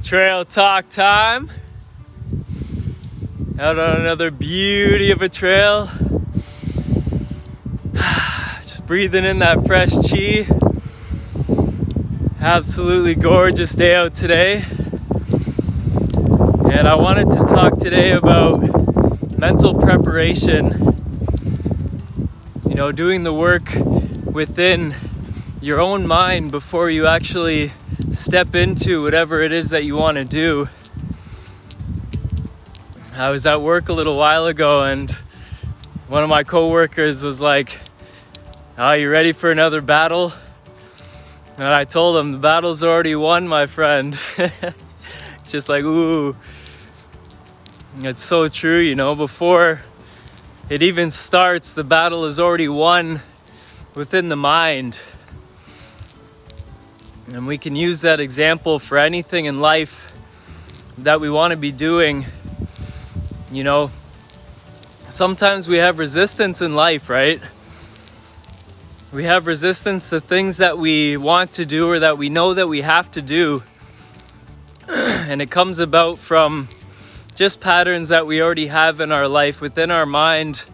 Trail talk time. Out on another beauty of a trail. Just breathing in that fresh chi. Absolutely gorgeous day out today. And I wanted to talk today about mental preparation. You know, doing the work within your own mind before you actually step into whatever it is that you want to do. I was at work a little while ago and one of my coworkers was like, "Oh, you ready for another battle?" And I told him, "The battle's already won, my friend." Just like, ooh. It's so true, you know, before it even starts, the battle is already won within the mind. And we can use that example for anything in life that we want to be doing. You know, sometimes we have resistance in life, right? We have resistance to things that we want to do or that we know that we have to do. And it comes about from just patterns that we already have in our life within our mind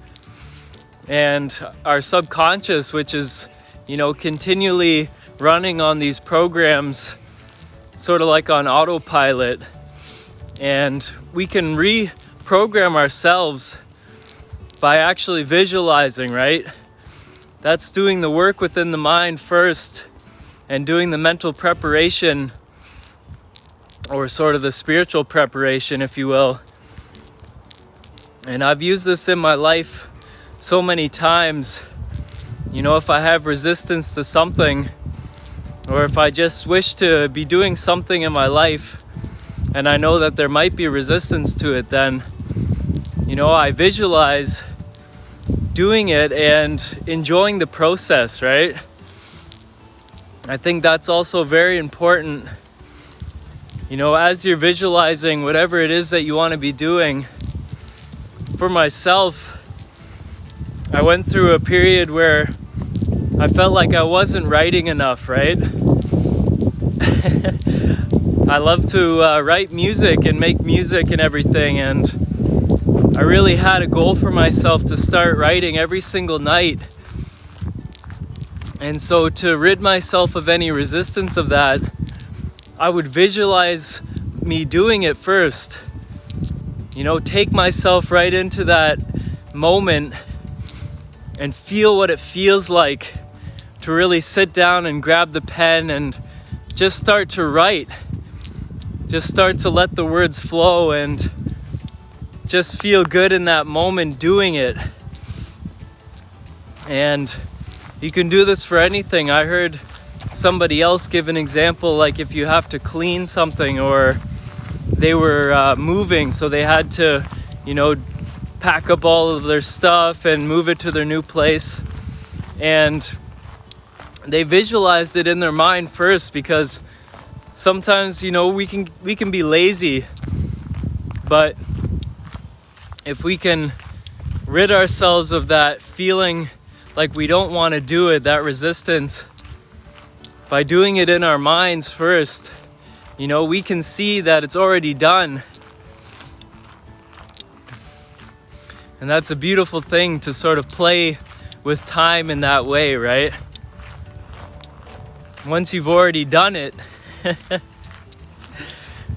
and our subconscious, which is, you know, continually running on these programs, sort of like on autopilot. And we can reprogram ourselves by actually visualizing, right? That's doing the work within the mind first and doing the mental preparation, or sort of the spiritual preparation, if you will. And I've used this in my life so many times. You know, if I have resistance to something, or if I just wish to be doing something in my life and I know that there might be resistance to it, then, you know, I visualize doing it and enjoying the process, right? I think that's also very important. You know, as you're visualizing whatever it is that you want to be doing. For myself, I went through a period where I felt like I wasn't writing enough, right? I love to write music and make music and everything, and I really had a goal for myself to start writing every single night. And so to rid myself of any resistance of that, I would visualize me doing it first. You know, take myself right into that moment and feel what it feels like to really sit down and grab the pen and just start to write. Just start to let the words flow and just feel good in that moment doing it. And you can do this for anything. I heard somebody else give an example, like if you have to clean something, or they were moving, so they had to, you know, pack up all of their stuff and move it to their new place. And they visualized it in their mind first, because sometimes, you know, we can be lazy, but if we can rid ourselves of that feeling like we don't want to do it, that resistance, by doing it in our minds first, you know, we can see that it's already done. And that's a beautiful thing, to sort of play with time in that way, right? Once you've already done it,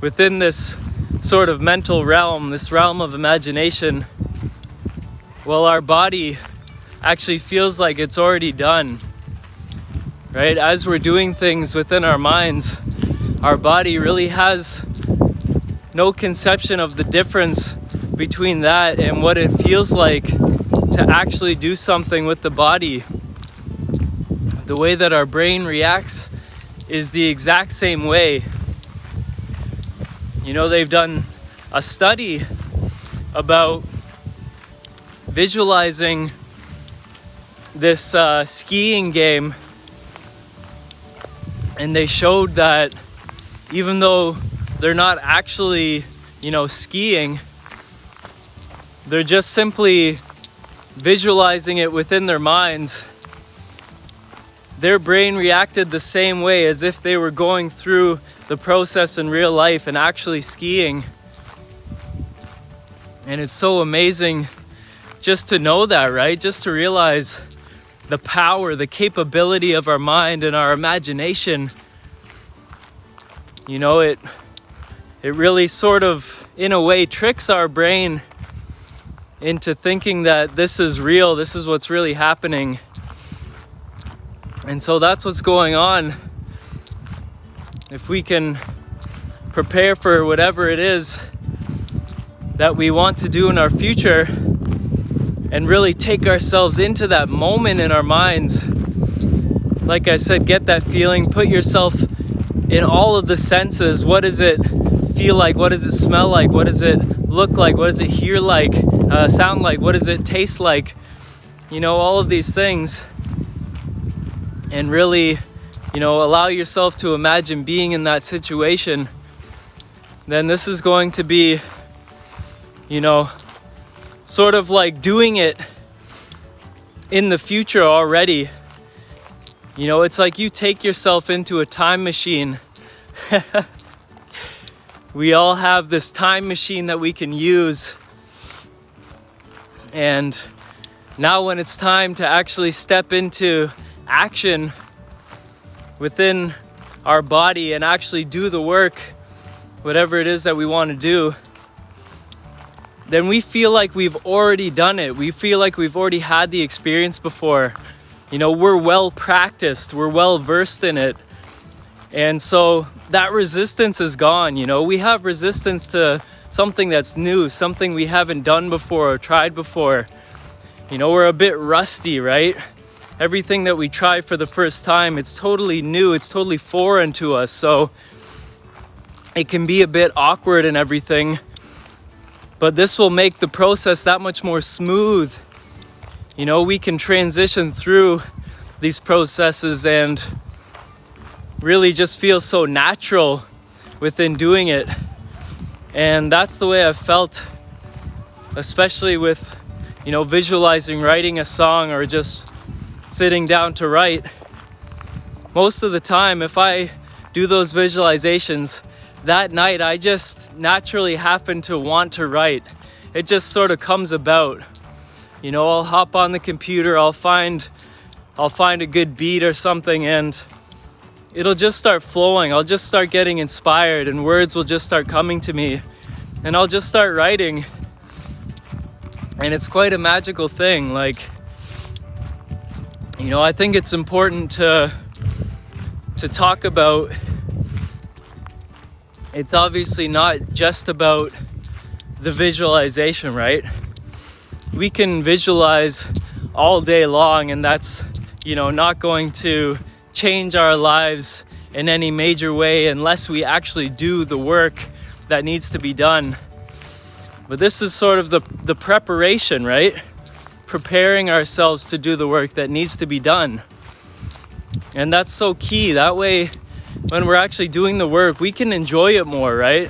within this sort of mental realm, this realm of imagination, well, our body actually feels like it's already done, right? As we're doing things within our minds, our body really has no conception of the difference between that and what it feels like to actually do something with the body. The way that our brain reacts is the exact same way. You know, they've done a study about visualizing this skiing game, and they showed that even though they're not actually, you know, skiing, they're just simply visualizing it within their minds. Their brain reacted the same way as if they were going through the process in real life and actually skiing. And it's so amazing just to know that, right? Just to realize the power, the capability of our mind and our imagination. You know, it really sort of, in a way, tricks our brain into thinking that this is real, this is what's really happening. And so that's what's going on. If we can prepare for whatever it is that we want to do in our future and really take ourselves into that moment in our minds, like I said, get that feeling, put yourself in all of the senses. What does it feel like? What does it smell like? What does it look like? What does it hear like? Sound like? What does it taste like? You know, all of these things. And really, you know, allow yourself to imagine being in that situation. Then this is going to be, you know, sort of like doing it in the future already. You know, it's like you take yourself into a time machine. We all have this time machine that we can use. And now when it's time to actually step into action within our body and actually do the work, whatever it is that we want to do, then we feel like we've already done it. We feel like we've already had the experience before. You know, we're well practiced, we're well versed in it. And so that resistance is gone. You know, we have resistance to something that's new, something we haven't done before or tried before. You know, we're a bit rusty, right? Everything that we try for the first time, it's totally new, it's totally foreign to us. So it can be a bit awkward and everything. But this will make the process that much more smooth. You know, we can transition through these processes and really just feel so natural within doing it. And that's the way I've felt, especially with, you know, visualizing writing a song or just sitting down to write. Most of the time, if I do those visualizations, that night I just naturally happen to want to write. It just sort of comes about. You know, I'll hop on the computer, I'll find a good beat or something, and it'll just start flowing. I'll just start getting inspired and words will just start coming to me and I'll just start writing. And it's quite a magical thing. Like, you know, I think it's important to talk about. It's obviously not just about the visualization, right? We can visualize all day long and that's, you know, not going to change our lives in any major way unless we actually do the work that needs to be done. But this is sort of the preparation, right? Preparing ourselves to do the work that needs to be done. And that's so key. That way, when we're actually doing the work, we can enjoy it more, right?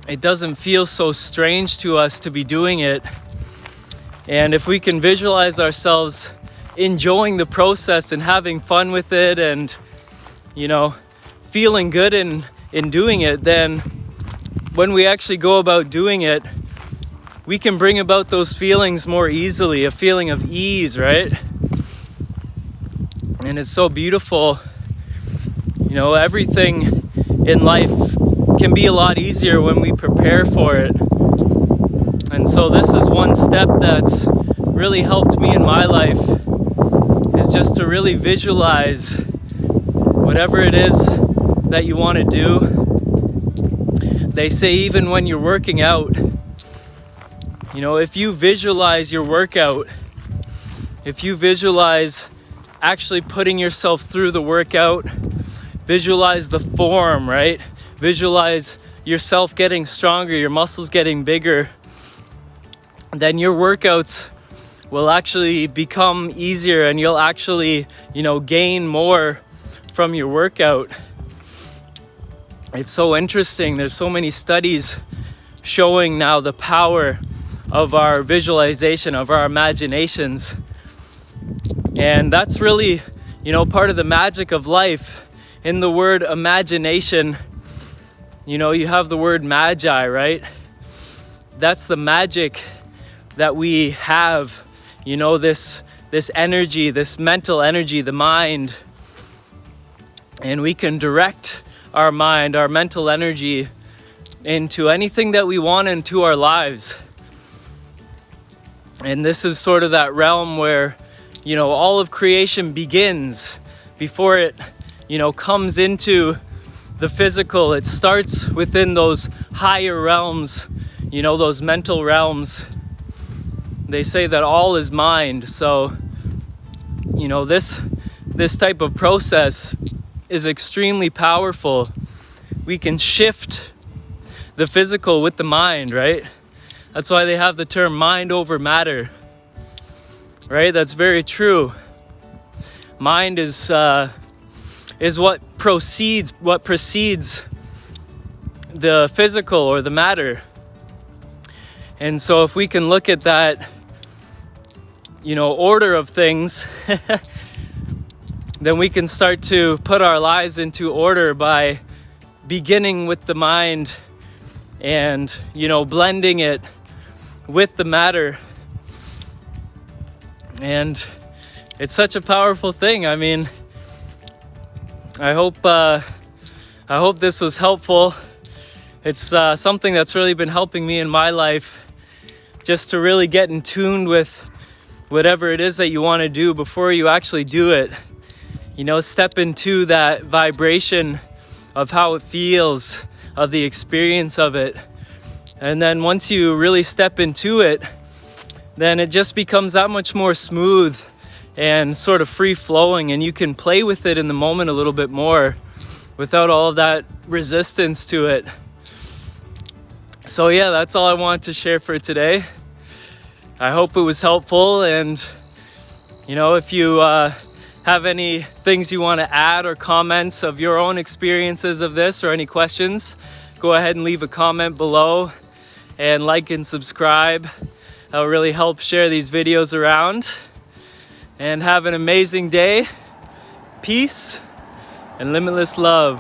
It doesn't feel so strange to us to be doing it. And if we can visualize ourselves enjoying the process and having fun with it and, you know, feeling good in doing it, then when we actually go about doing it, we can bring about those feelings more easily, a feeling of ease, right? And it's so beautiful. You know, everything in life can be a lot easier when we prepare for it. And so this is one step that's really helped me in my life, is just to really visualize whatever it is that you want to do. They say even when you're working out, you know, if you visualize your workout, if you visualize actually putting yourself through the workout, visualize the form, right? Visualize yourself getting stronger, your muscles getting bigger, then your workouts will actually become easier and you'll actually, you know, gain more from your workout. It's so interesting. There's so many studies showing now the power of our visualization, of our imaginations. And that's really, you know, part of the magic of life, in the word imagination, you know, you have the word magi, right? That's the magic that we have, you know, this energy, this mental energy, the mind. And we can direct our mind, our mental energy into anything that we want into our lives. And this is sort of that realm where, you know, all of creation begins before it, you know, comes into the physical. It starts within those higher realms, you know, those mental realms. They say that all is mind. So, you know, this type of process is extremely powerful. We can shift the physical with the mind, right? That's why they have the term mind over matter, right? That's very true. Mind is what precedes the physical or the matter. And so if we can look at that, you know, order of things, then we can start to put our lives into order by beginning with the mind and, you know, blending it with the matter. And it's such a powerful thing. I mean, I hope this was helpful. It's something that's really been helping me in my life, just to really get in tune with whatever it is that you want to do before you actually do it. You know, step into that vibration of how it feels, of the experience of it. And then once you really step into it, then it just becomes that much more smooth and sort of free flowing, and you can play with it in the moment a little bit more without all of that resistance to it. So yeah, that's all I wanted to share for today. I hope it was helpful, and you know, if you have any things you want to add or comments of your own experiences of this or any questions, go ahead and leave a comment below and like and subscribe. That'll really help share these videos around. And have an amazing day. Peace and limitless love.